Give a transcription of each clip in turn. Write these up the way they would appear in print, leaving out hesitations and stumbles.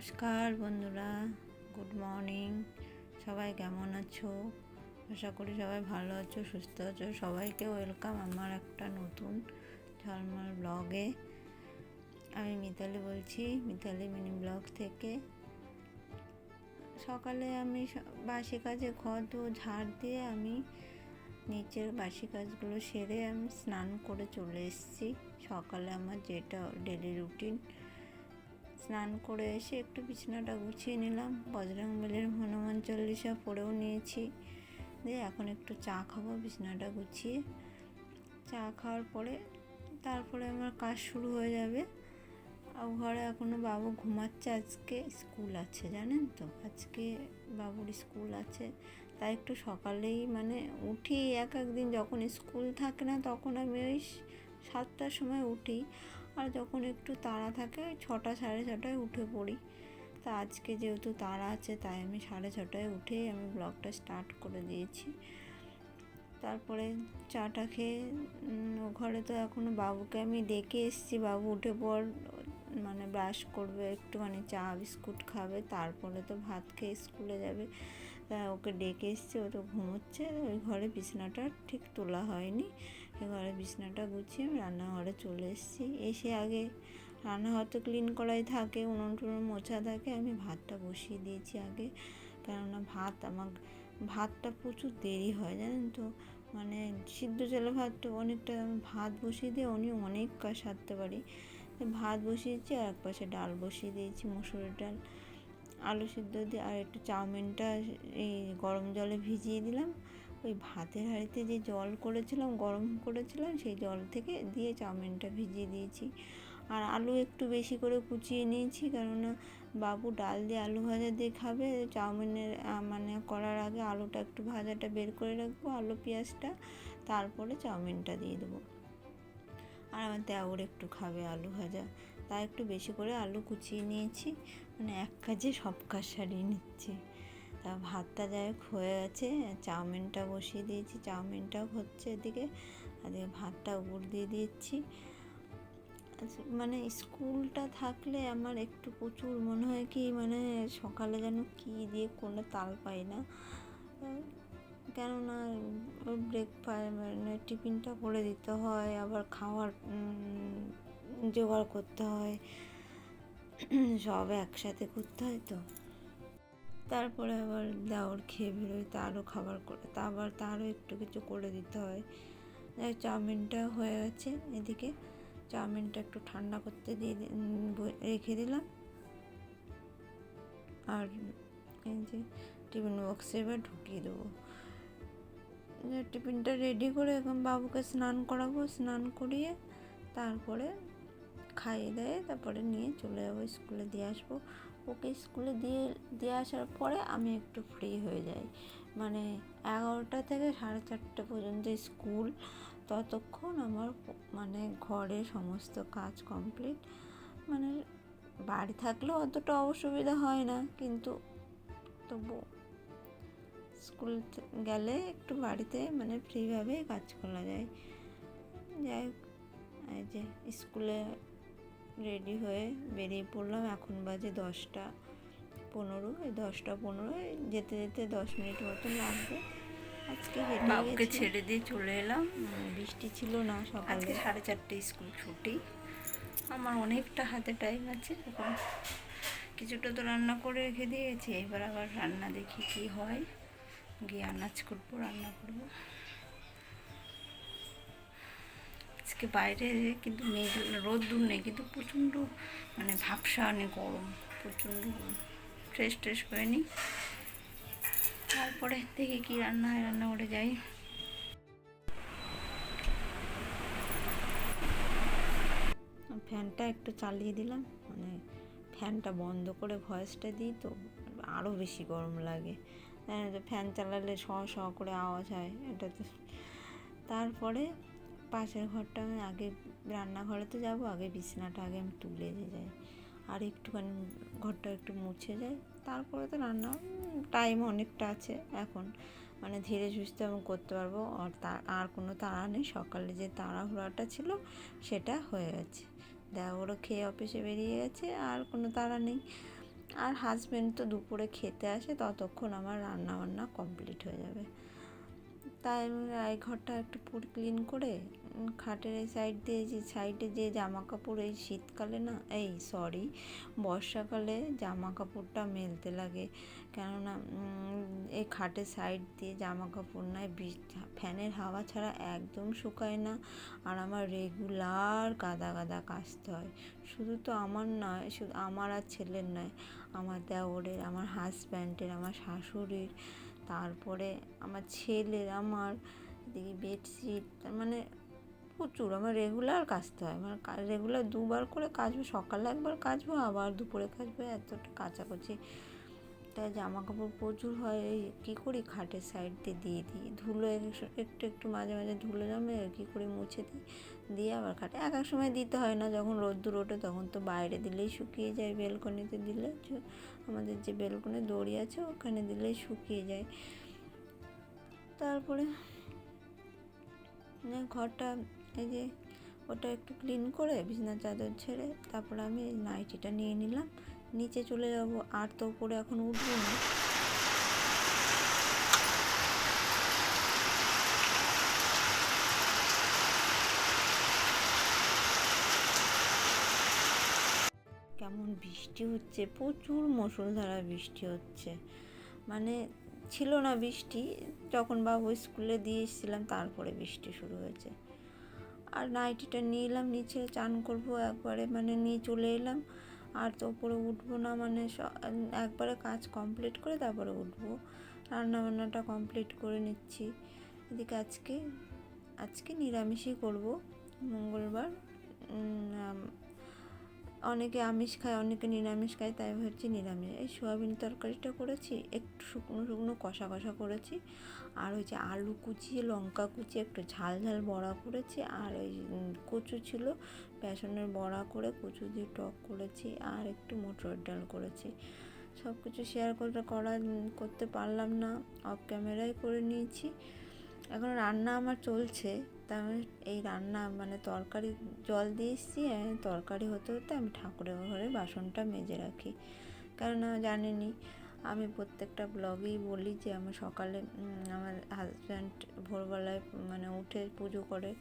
নমস্কার বন্ধুরা, good morning. সবাই কেমন আছো? আশা করি সবাই ভালো আছো, সুস্থ আছো। সবাইকে ওয়েলকাম আমার একটা নতুন ঝলমল ব্লগে। আমি মিতালি বলছি, মিতালি মিনি ব্লগ থেকে। সকালে আমি বাসি কাজে ঘর ঝাড় দিয়ে আমি নিচের বাসি কাজগুলো সেরে আমি স্নান করে চলে এসেছি। সকালে আমার যেটা ডেলি রুটিন। স্নান করে এসে একটু বিছানাটা গুছিয়ে নিলাম, বজরংবলীর হনুমান চল্লিশা পড়েও নিয়েছি। দিয়ে এখন একটু চা খাবো বিছানাটা গুছিয়ে। চা খাওয়ার পরে তারপরে আমার কাজ শুরু হয়ে যাবে। আর ঘরে এখনও বাবু ঘুমাচ্ছে, আজকে স্কুল আছে জানেন তো, আজকে বাবুর স্কুল আছে। তাই একটু সকালেই উঠি। একদিন যখন স্কুল থাকে না তখন আমি ওই 7টার সময় উঠি, আর যখন একটু তাড়া থাকে 6টা সাড়ে 6টায় উঠে পড়ি। তা আজকে যেহেতু তাড়া আছে তাই আমি 6:30টায় উঠেই আমি ব্লগটা স্টার্ট করে দিয়েছি। তারপরে চাটা খেয়ে ঘরে তো এখনও বাবুকে আমি ডেকে এসেছি। বাবু উঠে পর ব্রাশ করবে, একটুখানি চা বিস্কুট খাবে, তারপরে তো ভাত খেয়ে স্কুলে যাবে। তা ওকে ডেকে এসেছি, ও তো ঘুমোচ্ছে। ওই ঘরে বিছানাটা ঠিক তোলা হয়নি। ঘরে বিছানাটা গুছিয়ে আমি রান্নাঘরে চলে এসেছি। এসে আগে রান্নাঘর তো ক্লিন করাই থাকে, উনুন টুনুন মোছা থাকে। আমি ভাতটা বসিয়ে দিয়েছি আগে, কেননা ভাতটা প্রচুর দেরি হয় জানেন তো। সিদ্ধ চালের ভাতটা অনেকটা, ভাত বসিয়ে দিয়ে অনেক কাজ সারতে পারি। ভাত বসিয়েছি, আর এক পাশে ডাল বসিয়ে দিয়েছি, মুসুরের ডাল, আলু সিদ্ধ দিয়ে। আর একটু চাউমিনটা এই গরম জলে ভিজিয়ে দিলাম। ওই ভাতের হাঁড়িতে যে জল করেছিলাম, গরম করেছিলাম, সেই জল থেকে দিয়ে চাউমিনটা ভিজিয়ে দিয়েছি। আর আলু একটু বেশি করে কুচিয়ে নিয়েছি, কেননা বাবু ডাল দিয়ে আলু ভাজা দিয়ে খাবে। চাউমিনের করার আগে আলুটা একটু ভাজাটা বের করে রাখবো, আলু পেঁয়াজটা, তারপরে চাউমিনটা দিয়ে দেবো। আর আমার দেওর একটু খাবে আলু ভাজা, তাই একটু বেশি করে আলু কুচিয়ে নিয়েছি। এক কাজে সব কাজ সারিয়ে নিচ্ছি। তা ভাতটা যাই হোক হয়ে গেছে, চাউমিনটা বসিয়ে দিয়েছি, চাউমিনটাও হচ্ছে এদিকে, আর ভাতটা উপর দিয়ে দিচ্ছি। স্কুলটা থাকলে আমার একটু প্রচুর মনে হয় কি সকালে যেন কী দিয়ে কোনো তাল পাই না, কেননা ব্রেকফাস্ট টিফিনটা করে দিতে হয়, আবার খাওয়ার জোগাড় করতে হয়, সব একসাথে করতে হয়। তো তারপরে আবার দেওর খেয়ে বেরোয়, তারও খাবার করে, তারও একটু কিছু করে দিতে হয়। চাউমিনটা হয়ে গেছে, এদিকে চাউমিনটা একটু ঠান্ডা করতে দিয়ে রেখে দিলাম। আর এই যে টিফিন বক্সে এবার ঢুকিয়ে দেবো। টিফিনটা রেডি করে এখন বাবুকে স্নান করাবো, স্নান করিয়ে তারপরে খাইয়ে দেয়, তারপরে নিয়ে চলে যাবো স্কুলে দিয়ে আসবো। ওকে স্কুলে দিয়ে আসার পরে আমি একটু ফ্রি হয়ে যাই। 11টা থেকে 4:30 পর্যন্ত স্কুল, ততক্ষণ আমার ঘরে সমস্ত কাজ কমপ্লিট। বাড়ি থাকলেও অতটা অসুবিধা হয় না, কিন্তু তবু স্কুল গেলে একটু বাড়িতে ফ্রিভাবে কাজ করা যায়। যাই হোক, এই যে স্কুলে রেডি হয়ে বেরিয়ে পড়লাম। এখন বাজে 10:15। এই 10:15 যেতে যেতে 10 মিনিট মতন লাগবে। আজকে বাবুকে ছেড়ে দিয়ে চলে এলাম। বৃষ্টি ছিল না সকালে, আজকে 4:30 স্কুল ছুটি। আমার অনেকটা হাতে টাইম আছে। এখন কিছুটা তো রান্না করে রেখে দিয়েছি, এবার আবার রান্না দেখি কি হয়, গিয়ে আনাজ করবো, রান্না করবো। আজকে বাইরে কিন্তু রোদ্দুর নেই, কিন্তু প্রচণ্ড ভাবসা, অনেক গরম, প্রচণ্ড গরম। ফ্রেশ হয়নি, তারপরে দেখি কি রান্না হয়, রান্না করে যাই। ফ্যানটা একটু চালিয়ে দিলাম, ফ্যানটা বন্ধ করে ভয়েসটা দিই, তো আরও বেশি গরম লাগে। ফ্যান চালালে শ করে আওয়াজ হয়, এটা তো। তারপরে পাশের ঘরটা আমি আগে, রান্নাঘরে তো যাবো, আগে বিছানাটা আগে আমি তুলে যাই, আর একটুখানি ঘরটা একটু মুছে যাই, তারপরে তো রান্না। টাইম অনেকটা আছে এখন, ধীরে সুস্থে আমি করতে পারবো। আর কোনো তাড়া নেই। সকালে যে তাড়াহুড়াটা ছিল সেটা হয়ে গেছে। দেওরও খেয়ে অফিসে বেরিয়ে গেছে, আর কোনো তাড়া নেই। আর হাজব্যান্ড তো দুপুরে খেতে আসে, ততক্ষণ আমার রান্না বান্না কমপ্লিট হয়ে যাবে। তাই আমি এই ঘরটা একটু পুরো ক্লিন করে খাটের এই সাইডে যে জামা কাপড় এই শীতকালে না, বর্ষাকালে জামা কাপড়টা মেলতে লাগে, কেননা এই খাটের সাইড দিয়ে জামা কাপড় নয় ফ্যানের হাওয়া ছাড়া একদম শুকায় না। আর আমার রেগুলার গাদা গাদা কাচতে হয়। শুধু তো আমার নয়, শুধু আমার আর ছেলের নয়, আমার দেওরের, আমার হাজব্যান্ডের, আমার শাশুড়ির, তারপরে আমার ছেলের, আমার এদিকে বেডশিট, মানে প্রচুর আমার রেগুলার কাচতে হয়। আমার রেগুলার দুবার করে কাচবো, সকালে একবার কাচবো আবার দুপুরে কাচবো, এতটা কাচাকুচি। তাই জামা কাপড় প্রচুর হয়। এই কী করি, খাটের সাইড দিয়ে দিই ধুলো, একটু মাঝে মাঝে ধুলো জমে, কী করে মুছে দিয়ে আবার খাটে। এক সময় দিতে হয় না, যখন রোদ্দুর ওঠে তখন তো বাইরে দিলেই শুকিয়ে যায়, বেলকনিতে দিলে, আমাদের যে বেলকনি দড়ি আছে ওখানে দিলেই শুকিয়ে যায়। তারপরে ঘরটা এই যে ওটা একটু ক্লিন করে বিছানা চাদর ছেড়ে তারপরে আমি নাইটিটা নিয়ে নিলাম, নিচে চলে যাব। আর তো উপরে এখন উঠবো না। কেমন বৃষ্টি হচ্ছে, প্রচুর মুষলধারা বৃষ্টি হচ্ছে। মানে ছিল না বৃষ্টি, যখন বাবু স্কুলে দিয়ে এসেছিলাম তারপরে বৃষ্টি শুরু হয়েছে। আর নাইটিটা নিয়ে এলাম, নিচে চান করবো একবারে, মানে নিয়ে চলে এলাম। আর তো ওপরে উঠবো না, মানে একবারে কাজ কমপ্লিট করে তারপরে উঠবো। রান্নাবান্নাটা কমপ্লিট করে নিচ্ছি। এদিকে আজকে নিরামিষই করব, মঙ্গলবার। অনেকে আমিষ খায়, অনেকে নিরামিষ খায়, তাই হচ্ছে নিরামিষ। এই সোয়াবিন তরকারিটা করেছি, একটু শুকনো শুকনো কষা কষা করেছি। আর ওই যে আলু কুচিয়ে, লঙ্কা কুচিয়ে একটু ঝাল ঝাল বড়া করেছি। আর ওই কচু ছিল, বেসনের বড়া করে কচু দিয়ে টক করেছি। আর একটু মটর ডাল করেছি। সব কিছু শেয়ার করতে পারলাম না, অফ ক্যামেরায় করে নিয়েছি। এখন রান্না আমার চলছে, তা আমি এই রান্না মানে তরকারি জল দিয়ে এসেছি, তরকারি হতে হতে আমি ঠাকুরের ঘরে বাসনটা মেজে রাখি। কেননা জানেনই, আমি প্রত্যেকটা ব্লগেই বলি যে আমার সকালে আমার হাজব্যান্ড ভোরবেলায় মানে উঠে পুজো করে,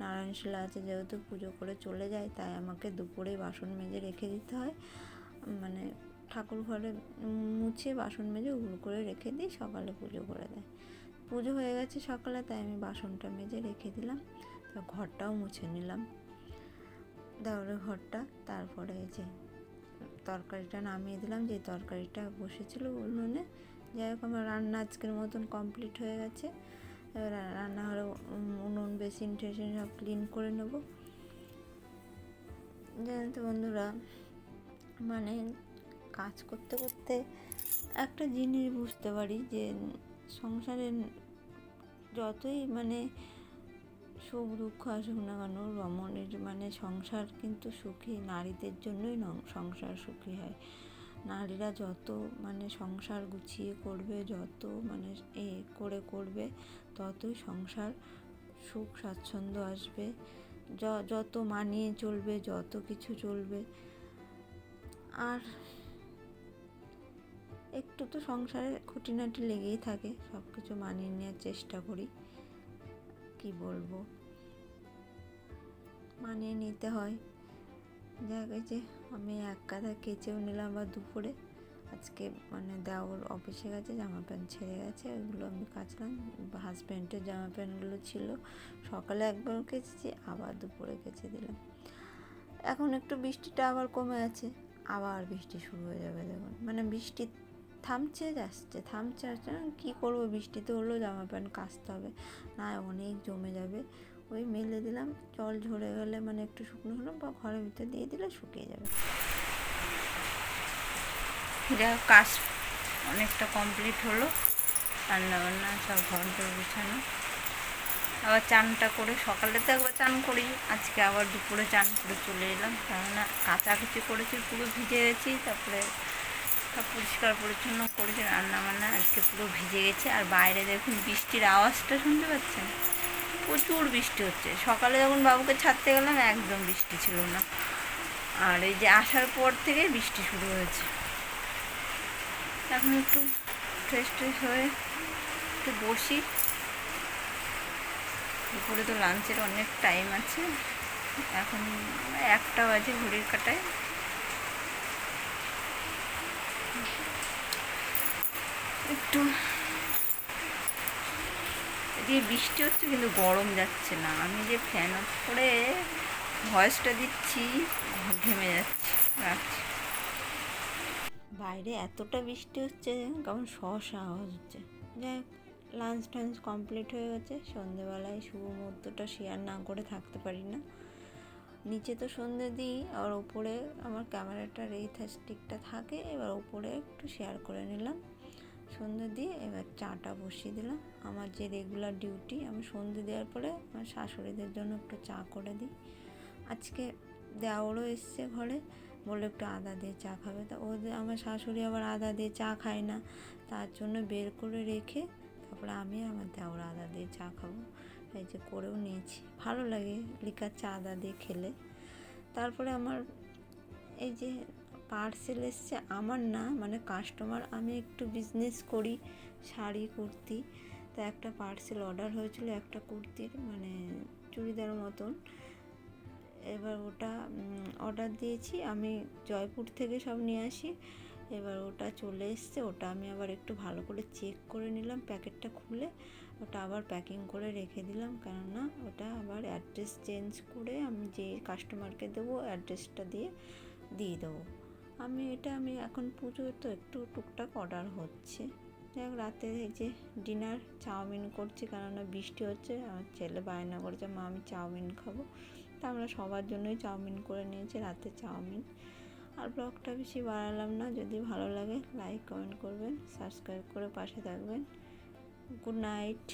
নারায়ণশীলা আছে যেহেতু, পুজো করে চলে যায়, তাই আমাকে দুপুরে বাসন মেজে রেখে দিতে হয়। মানে ঠাকুর ঘরে মুছে বাসন মেজে উগুলো করে রেখে দিই, সকালে পুজো করে দেয়। পুজো হয়ে গেছে সকালে, তাই আমি বাসনটা মেজে রেখে দিলাম। তো ঘরটাও মুছে নিলাম, দেওরের ঘরটা। তারপরে এই যে তরকারিটা নামিয়ে দিলাম, যে তরকারিটা বসেছিল উনুনে। যাই হোক, আমার রান্না আজকের মতন কমপ্লিট হয়ে গেছে। এবার রান্নাঘরে উনুন, বেসিন টেসিন সব ক্লিন করে নেব। জানেন তো বন্ধুরা, মানে কাজ করতে করতে একটা জিনিস বুঝতে পারি যে সংসারে যতই মানে সুখ দুঃখ আসুক না কেন, রমণীর মানে সংসার কিন্তু সুখী নারীদের জন্যই সংসার সুখী হয়। নারীরা যত মানে সংসার গুছিয়ে করবে, যত মানে করবে, ততই সংসার সুখ স্বাচ্ছন্দ্য আসবে, যত মানিয়ে চলবে, যত কিছু চলবে। আর একটু তো সংসারে খুঁটিনাটি লেগেই থাকে, সব কিছু মানিয়ে নেওয়ার চেষ্টা করি। কি বলবো, মানিয়ে নিতে হয়। যাক, যে আমি এক কাঁথা কেচেও নিলাম বা দুপুরে। আজকে মানে দেওর অফিসে গেছে, জামা প্যান্ট ছেড়ে গেছে, ওইগুলো আমি কাচলাম। হাজব্যান্ডের জামা প্যান্টগুলো ছিল, সকালে একবার কেচেছি, আবার দুপুরে কেচে দিলাম। এখন একটু বৃষ্টিটা আবার কমে আছে, আবার বৃষ্টি শুরু হয়ে যাবে দেখুন। মানে বৃষ্টি থামছে যাচ্ছে, থামছে আসছে, কী করবো, বৃষ্টিতে হলেও জামা প্যান্ট কাচতে হবে, না অনেক জমে যাবে। ওই মেলে দিলাম, জল ঝরে গেলে মানে একটু শুকনো হলো বা ঘরের ভিতরে দিয়ে দিলে শুকিয়ে যাবে। যা কাজ অনেকটা কমপ্লিট হলো, রান্নাবান্না সব ঘর দর বিছানো। আবার চানটা করে, সকালে তো একবার চান করি, আজকে আবার দুপুরে চান করে চলে এলাম, কেননা কাচাকুচি করেছি, পুরো ভিজে গেছি। তারপরে সব পরিষ্কার পরিচ্ছন্ন করেছি, রান্নাবান্না আজকে পুরো ভিজে গেছে। আর বাইরে দেখুন বৃষ্টির আওয়াজটা শুনতে পাচ্ছেন, প্রচুর বৃষ্টি হচ্ছে। সকালে যখন বাবুকে ছাড়তে গেলাম একদম বৃষ্টি ছিল না, আর এই যে আসার পর থেকে বৃষ্টি শুরু হয়েছে। এখন একটু ফ্রেশ ট্রেশ হয়ে একটু বসি। দুপুরে তো লাঞ্চের অনেক টাইম আছে, এখন 1টা বাজে ঘড়ির কাঁটায়। একটু এদিকে বৃষ্টি হচ্ছে কিন্তু গরম যাচ্ছে না। আমি যে ফ্যান অফ করে ভয়েসটা দিচ্ছি ঘেমে যাচ্ছি। রাখছি। বাইরে এতটা বৃষ্টি হচ্ছে কেমন সহসা আওয়াজ হচ্ছে। যাই হোক, লাঞ্চ টাঞ্চ কমপ্লিট হয়ে গেছে। সন্ধেবেলায় শুভ মুহূর্তটা শেয়ার না করে থাকতে পারি না। নিচে তো সন্ধে দিই, আর ওপরে আমার ক্যামেরাটার এই স্টিকটা থাকে, এবার ওপরে একটু শেয়ার করে নিলাম সন্ধে দিয়ে। এবার চাটা বসিয়ে দিলাম। আমার যে রেগুলার ডিউটি, আমি সন্ধে দেওয়ার পরে আমার শাশুড়িদের জন্য একটু চা করে দিই। আজকে দেওরও এসছে ঘরে, বলে একটু আদা দিয়ে চা খাবে। তা ওদের আমার শাশুড়ি আবার আদা দিয়ে চা খায় না, তার জন্য বের করে রেখে তারপরে আমি আমার দেওর আদা দিয়ে চা খাবো। এই যে করেও নিয়েছি, ভালো লাগে লিকার চা আদা দিয়ে খেলে। তারপরে আমার এই যে পার্সেল এসছে, আমার না মানে কাস্টমার। আমি একটু বিজনেস করি শাড়ি কুর্তি, তা একটা পার্সেল অর্ডার হয়েছিল একটা কুর্তির, মানে চুড়িদার মতন। এবার ওটা অর্ডার দিয়েছি আমি, জয়পুর থেকে সব নিয়ে আসি। এবার ওটা চলে এসছে, ওটা আমি আবার একটু ভালো করে চেক করে নিলাম, প্যাকেটটা খুলে ওটা আবার প্যাকিং করে রেখে দিলাম। কেননা ওটা আবার অ্যাড্রেস চেঞ্জ করে আমি যে কাস্টমারকে দেবো অ্যাড্রেসটা দিয়ে দেবো। আমি এখন পুজো তো একটু টুকটাক অর্ডার হচ্ছে। যাই হোক, রাতে এই যে ডিনার চাউমিন করছি, কেননা বৃষ্টি হচ্ছে। আমার ছেলে বায়না করেছে, মা আমি চাউমিন খাবো। তা আমরা সবার জন্যই চাউমিন করে নিয়েছি, রাতে চাউমিন। আর ব্লগটা বেশি বাড়ালাম না। যদি ভালো লাগে লাইক কমেন্ট করবেন, সাবস্ক্রাইব করে পাশে থাকবেন। Good night.